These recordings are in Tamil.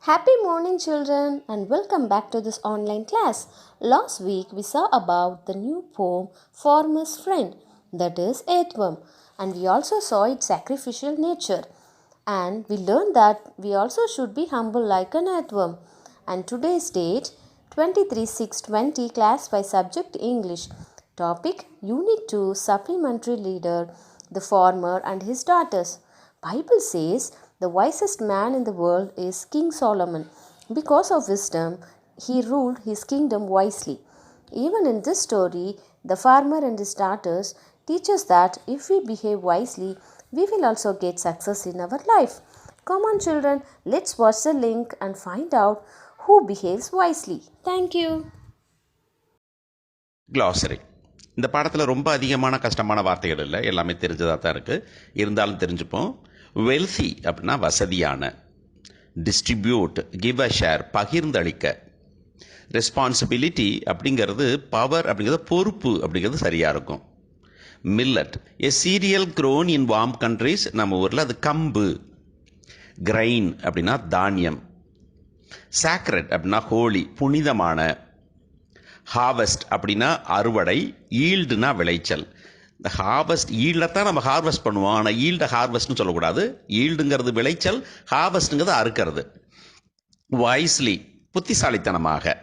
Happy morning, children, and welcome back to this online class. Last week we saw about the new poem Farmer's Friend, that is Earthworm, and we also saw its sacrificial nature. And we learned that we also should be humble like an earthworm. And today's date 23/6/20 class by subject English. Topic Unit 2 Supplementary Leader The Farmer and His Daughters. Bible says the wisest man in the world is King Solomon. Because of wisdom, he ruled his kingdom wisely. Even in this story, the farmer and his daughters teach us that if we behave wisely, we will also get success in our life. Come on, children, let's watch the link and find out who behaves wisely. Thank you. Glossary. இந்த பாடத்தில் ரொம்ப அதிகமான கஷ்டமான வார்த்தைகள் இல்லை, எல்லாமே தெரிஞ்சதாக தான் இருக்குது. இருந்தாலும் தெரிஞ்சுப்போம். வெல்தி அப்படின்னா வசதியான, டிஸ்ட்ரிபியூட், கிவ் அ ஷேர், பகிர்ந்தளிக்க. ரெஸ்பான்சிபிலிட்டி அப்படிங்கிறது பவர் அப்படிங்கிறது பொறுப்பு அப்படிங்கிறது சரியாக இருக்கும். Millet a cereal grown in warm countries, நம்ம ஊரில் அது கம்பு. கிரைன் அப்படின்னா தானியம். சாக்ரெட் அப்படின்னா ஹோலி, புனிதமான. ஹார்வெஸ்ட் அப்படின்னா அறுவடை. ஈல்டுனா விளைச்சல். இந்த ஹார்வெஸ்ட் ஈல்டை தான் நம்ம ஹார்வெஸ்ட் பண்ணுவோம், ஆனால் ஈல்டை ஹார்வெஸ்ட்னு சொல்லக்கூடாது. ஈல்டுங்கிறது விளைச்சல், ஹார்வெஸ்ட்டுங்கிறது அறுக்கிறது. வைஸ்லி புத்திசாலித்தனமாக.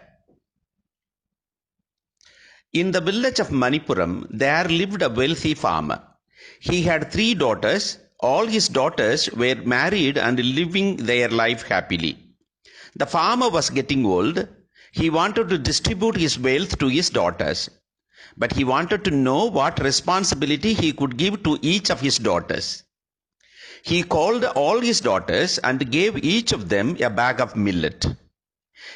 In the village of Manipuram, there lived a wealthy farmer. He had 3 daughters. All his daughters were married and living their life happily. The farmer was getting old. He wanted to distribute his wealth to his daughters, but he wanted to know what responsibility he could give to each of his daughters. He called all his daughters and gave each of them a bag of millet.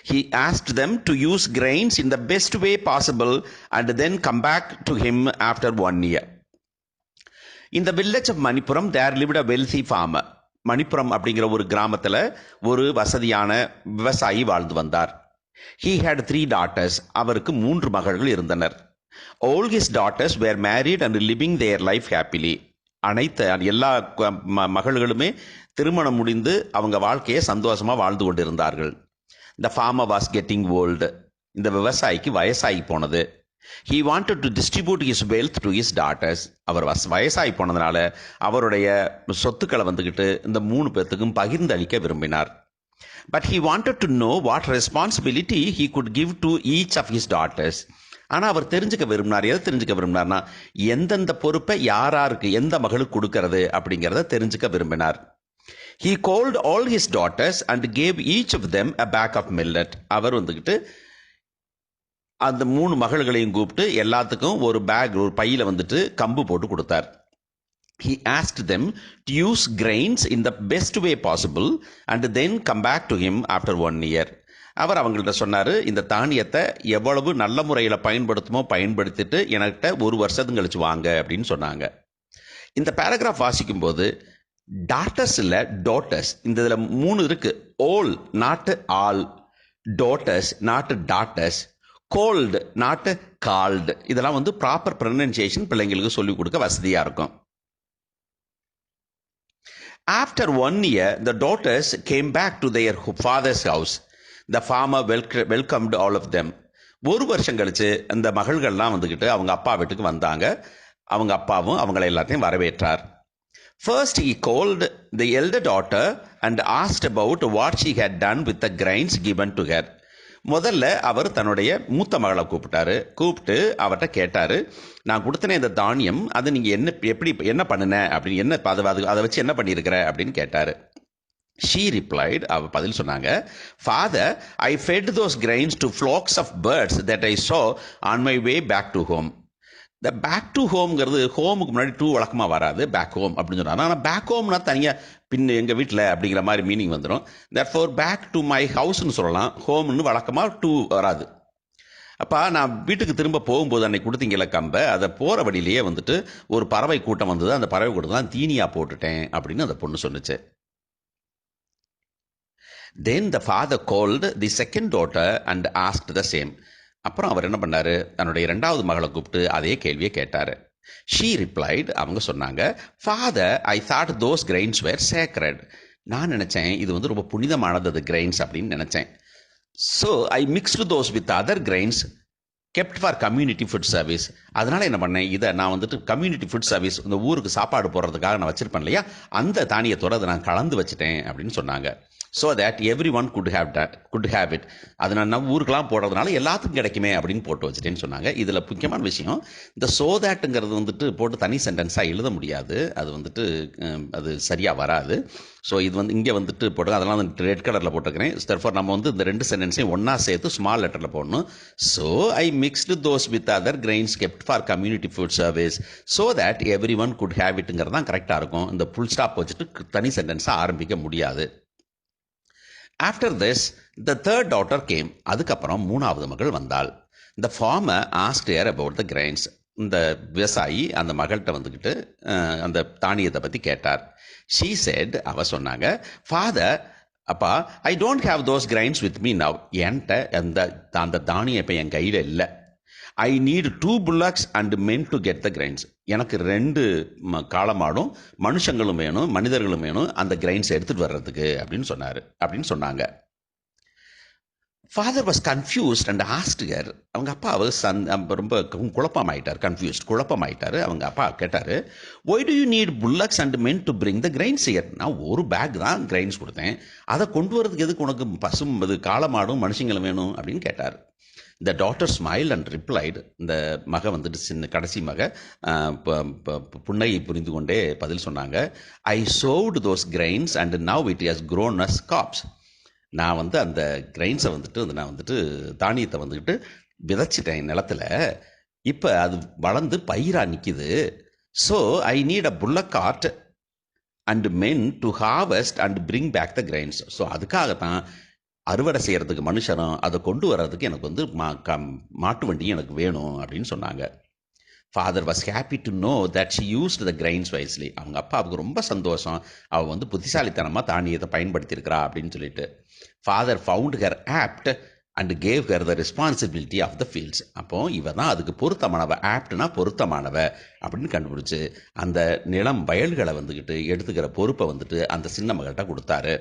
He asked them to use grains in the best way possible and then come back to him after 1 year. In the village of Manipuram, there lived a wealthy farmer. Manipuram அப்படிங்கிற ஒரு கிராமத்தில் ஒரு வசதியான விவசாயி வாழ்ந்து வந்தார். He had 3 daughters. அவருக்கு 3 மகள்கள் இருந்தனர். All his daughters were married and living their life happily. எல்லா மகள்களுமே திருமணம் முடிந்து அவங்க வாழ்க்கையை சந்தோஷமாக வாழ்ந்து கொண்டிருந்தார்கள். The farmer was getting old. இந்த விவசாயிக்கு வயசாகி போனது. He wanted to distribute his wealth to his daughters. அவர் வயசாகி போனதுனால அவருடைய சொத்துக்களை வந்துக்கிட்டு இந்த 3 பேர்த்துக்கும் பகிர்ந்தளிக்க விரும்பினார். But he wanted to know what responsibility he could give to each of his daughters. ஆனால் அவர் தெரிஞ்சுக்க விரும்பினார்னா எந்தெந்த பொறுப்பை யாராருக்கு எந்த மகளுக்கு கொடுக்கறது அப்படிங்கிறத தெரிஞ்சுக்க விரும்பினார். He called all his daughters and gave each of them a bag of millet. அவர் வந்துக்கிட்டு அந்த 3 மகள்களையும் கூப்பிட்டு எல்லாத்துக்கும் ஒரு பையில வந்துட்டு கம்பு போட்டு கொடுத்தார். He asked them to use grains in the best way possible and then come back to him after 1 year. அவர் அவங்கள்ட்ட சொன்னார், இந்த தானியத்தை எவ்வளவு நல்ல முறையில் பயன்படுத்திட்டு என்கிட்ட 1 வருஷத்துக்கு கழிச்சு வாங்க அப்படின்னு சொன்னாங்க. இந்த பேராகிராஃப் வாசிக்கும் போது டாட்டர்ஸ் இல்லை டாட்டர்ஸ், இந்த இதில் 3 இருக்கு. ஓல் நாட்டு ஆல், டாட்டர்ஸ் நாட்டு டாட்டர்ஸ், கோல்டு நாட்டு கால்டு. இதெல்லாம் வந்து ப்ராப்பர் ப்ரொனன்சியேஷன் பிள்ளைங்களுக்கு சொல்லிக் கொடுக்க வசதியாக இருக்கும். After 1 year, the daughters came back to their father's house. The farmer welcomed all of them. 1 வருஷம் கழிச்சு அந்த மகள்கள்லாம் வந்துக்கிட்டு அவங்க அப்பா வீட்டுக்கு வந்தாங்க. அவங்க அப்பாவும் அவங்களை எல்லாத்தையும் வரவேற்றார். First he called the elder daughter and asked about what she had done with the grains given to her. முதல்ல அவர் தன்னுடைய மூத்த மகளை கூப்பிட்டு அவர்கிட்ட கேட்டார், நான் கொடுத்தனே இந்த தானியம் அது நீங்கள் என்ன பண்ணின அப்படின்னு, அதை வச்சு என்ன பண்ணியிருக்கிற அப்படின்னு கேட்டார். She replied, அவ பதில் சொன்னாங்க, Father, I fed those grains to flocks of birds that I saw on my way back to home. இந்த பேக் டு ஹோம்ங்கிறது ஹோமுக்கு முன்னாடி 2 வழக்கமாக வராது, பேக் ஹோம் அப்படின்னு சொன்னாங்க. ஆனால் பேக் ஹோம்னா தனியாக எங்கள் வீட்டில் அப்படிங்கிற மாதிரி மீனிங் வந்துடும். தேர்ஃபோர் பேக் டு மை ஹவுஸ்ன்னு சொல்லலாம், ஹோம்னு வழக்கமாக 2 வராது. அப்போ நான் வீட்டுக்கு திரும்ப போகும்போது அன்னைக்கு கொடுத்தீங்கள கம்பை, அதை போகிற வழியிலேயே வந்துட்டு ஒரு பறவை கூட்டம் வந்தது, அந்த பறவை கூட்டம் தீனியாக போட்டுட்டேன் அப்படின்னு அந்த பொண்ணு சொன்னுச்சு. Then the father called the second daughter and asked the same. அப்புறம் அவர் என்ன பண்ணார், தன்னுடைய 2வது மகளை கூப்பிட்டு அதே கேள்வியை கேட்டார். She replied, அவங்க சொன்னாங்க, Father, I thought those grains were sacred. நான் நினச்சேன் இது வந்து ரொம்ப புனிதமானது கிரெயின்ஸ் அப்படின்னு நினச்சேன். So I mixed those with other grains kept for community food service. அதனால் என்ன பண்ணேன், இதை நான் வந்துட்டு கம்யூனிட்டி ஃபுட் சர்வீஸ், இந்த ஊருக்கு சாப்பாடு போடுறதுக்காக நான் வச்சுருப்பேன் இல்லையா, அந்த தானியத்தோடு அதை நான் கலந்து வச்சுட்டேன் அப்படின்னு சொன்னாங்க. So that every one could have it. அது நான் ஊருக்கெல்லாம் போடுறதுனால எல்லாத்துக்கும் கிடைக்குமே அப்படின்னு போட்டு வச்சுட்டேன்னு சொன்னாங்க. இதில் முக்கியமான விஷயம், இந்த ஸோ தேட்டுங்கிறது வந்துட்டு போட்டு தனி சென்டென்ஸாக எழுத முடியாது, அது வந்துட்டு அது சரியாக வராது. ஸோ இது வந்து இங்கே வந்துட்டு போட்டு அதெல்லாம் வந்து ரெட் கலரில் போட்டுக்கிறேன். தர்ஃபோர் நம்ம வந்து இந்த ரெண்டு சென்டென்ஸையும் ஒன்றா சேர்த்து ஸ்மால் லெட்டரில் போடணும். So I mixed those with other grains kept for community food service so that every one could have இட்டுங்கிறது தான் கரெக்டாக இருக்கும். இந்த ஃபுல் ஸ்டாப் வச்சுட்டு தனி சென்டென்ஸாக ஆரம்பிக்க முடியாது. After this the third daughter came. அதுக்கப்புறம் மூணாவது மகள் வந்தாள். The farmer asked her about the grains. இந்த விவசாயி அந்த மகள்கிட்ட வந்துக்கிட்டு அந்த தானியத்தை பற்றி கேட்டார். ஷீ செட், அவ சொன்னாங்க, ஃபாதர், அப்பா, I don't have those grains with me now. என்கிட்ட அந்த தானியம் இப்போ என் கையில் இல்லை. I need 2 bullocks and men to get the grains. எனக்கு 2 காளமாடும் மனுஷங்களும் வேணும், மனிதர்களும் வேணும் அந்த கிரைன்ஸ் எடுத்துகிட்டு வர்றதுக்கு அப்படின்னு சொன்னாங்க. Father was confused and asked her. அவங்க அப்பா ரொம்ப குழப்பமாயிட்டார். அவங்க அப்பா கேட்டார், why do you need bullocks and men to bring the grains here? நான் ஒரு பேக் தான் கிரைன்ஸ் கொடுத்தேன், அதை கொண்டு வரதுக்கு எதுக்கு உனக்கு காளமாடும் மனுஷங்களும் வேணும் அப்படின்னு கேட்டார். The daughter smile and replied. இந்த மக வந்துட்டு கடைசி மக புன்னையை புரிந்து கொண்டே பதில் சொன்னாங்க. I sowed those grains and now it has grown as crops. நான் வந்து அந்த கிரைன்ஸை வந்துட்டு தானியத்தை வந்துக்கிட்டு விதைச்சிட்டேன் நிலத்தில். இப்போ அது வளர்ந்து பயிராக நிற்கிது. So I need a bullock cart and men to harvest and bring back the grains. So அதுக்காகத்தான் அறுவடை செய்கிறதுக்கு மனுஷனும் அதை கொண்டு வர்றதுக்கு எனக்கு வந்து மாட்டு வண்டியும் எனக்கு வேணும் அப்படின்னு சொன்னாங்க. Father was happy to know that she used the grains wisely. அவங்க அப்பாவுக்கு ரொம்ப சந்தோஷம், அவள் வந்து புத்திசாலித்தனமாக தானியத்தை பயன்படுத்தியிருக்கிறா அப்படின்னு சொல்லிட்டு. Father found her apt and gave her the responsibility of the fields. அப்போ இவ தான் அதுக்கு பொருத்தமானவ, ஆப்ட்னா பொருத்தமானவ அப்படின்னு கண்டுபிடிச்சு அந்த நிலம் வயல்களை வந்துக்கிட்டு எடுத்துக்கிற பொறுப்பை வந்துட்டு அந்த சின்ன மகள்கிட்ட கொடுத்தாரு.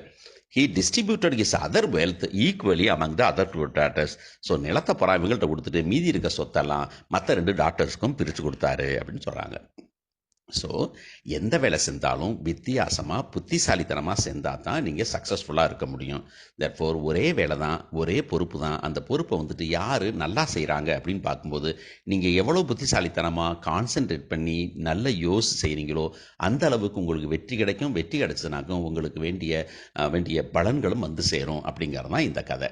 He distributed his other wealth equally among the other 2 daughters. So நிலத்தை புறா இவங்கள்ட்ட கொடுத்துட்டு மீதி இருக்க சொத்தெல்லாம் மற்ற 2 டாட்டர்ஸ்க்கும் பிரித்து கொடுத்தாரு அப்படின்னு சொல்கிறாங்க. ஸோ எந்த வேலை செஞ்சாலும் வித்தியாசமாக புத்திசாலித்தனமாக செஞ்சால் தான் நீங்கள் சக்ஸஸ்ஃபுல்லாக இருக்க முடியும். தேர்ஃபோர் ஒரே வேலை தான், ஒரே பொறுப்பு தான். அந்த பொறுப்பை வந்துட்டு யார் நல்லா செய்கிறாங்க அப்படின்னு பார்க்கும்போது நீங்கள் எவ்வளோ புத்திசாலித்தனமாக கான்சென்ட்ரேட் பண்ணி நல்ல செய்கிறீங்களோ அந்த அளவுக்கு உங்களுக்கு வெற்றி கிடைக்கும். வெற்றி கிடைச்சதுனாக்கும் உங்களுக்கு வேண்டிய பலன்களும் வந்து சேரும் அப்படிங்கிறது தான் இந்த கதை.